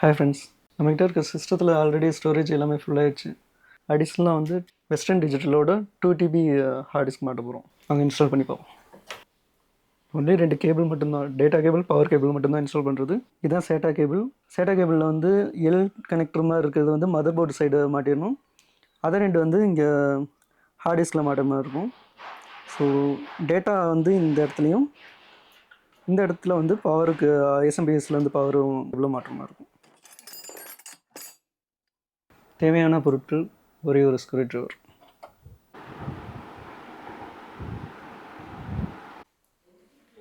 Hi friends, நம்மகிட்ட இருக்க சிஸ்டத்தில் ஆல்ரெடி ஸ்டோரேஜ் எல்லாமே ஃபுல்லாகிடுச்சு. அடிஷ்னலாக வந்து வெஸ்டர்ன் டிஜிட்டலோட 2 TB ஹார்ட் டிஸ்க் மாட்ட போகிறோம். அங்கே இன்ஸ்டால் பண்ணி பார்ப்போம். ஒன்லி 2 கேபிள் மட்டும்தான், டேட்டா கேபிள், பவர் கேபிள் மட்டும்தான் இன்ஸ்டால் பண்ணுறது. இதுதான் SATA கேபிள். SATA கேபிளில் வந்து எல் கனெக்டர் மாதிரி இருக்கிறது வந்து மதர் போர்டு சைடு மாட்டிடணும். அதை 2 வந்து இங்கே ஹார்ட் டிஸ்கில் மாட்டுற மாதிரி இருக்கும். ஸோ டேட்டா வந்து இந்த இடத்துலையும், இந்த இடத்துல வந்து பவருக்கு எஸ்எம்பிஎஸ்லேருந்து பவரும் இவ்வளோ மாற்ற மாதிரி இருக்கும். தேவையான பொருட்கள் ஒரே ஒரு ஸ்க்ரூ ட்ரைவர்.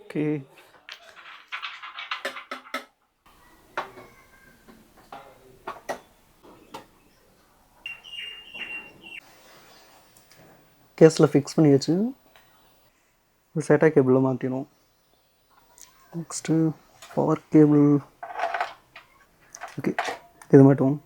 ஓகே, கேஸில் ஃபிக்ஸ் பண்ணியாச்சு. SATA கேபிளில் மாற்றிடும். Next power cable. ஓகே, இது மட்டும்.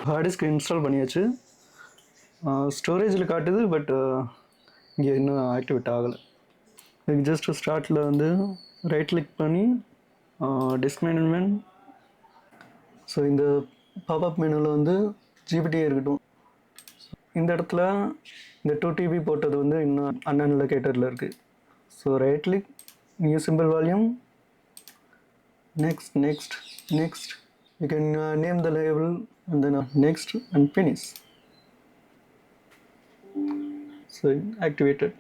ஹார்ட் டிஸ்க் இன்ஸ்டால் பண்ணியாச்சு. ஸ்டோரேஜில் காட்டுது, பட் இங்கே இன்னும் ஆக்டிவேட் ஆகலை. இதுக்கு ஜஸ்ட் ஸ்டார்ட்டில் வந்து ரைட் கிளிக் பண்ணி டிஸ்க் மேனேஜ்மெண்ட். ஸோ இந்த பாப்அப் மெனுவில் வந்து ஜிபிடியே இருக்கட்டும். இந்த இடத்துல இந்த 2 TB போட்டது வந்து இன்னும் அன்அலோகேட்டடில் இருக்குது. So right click, new simple volume, next. You can name the label and then next and finish. So activated.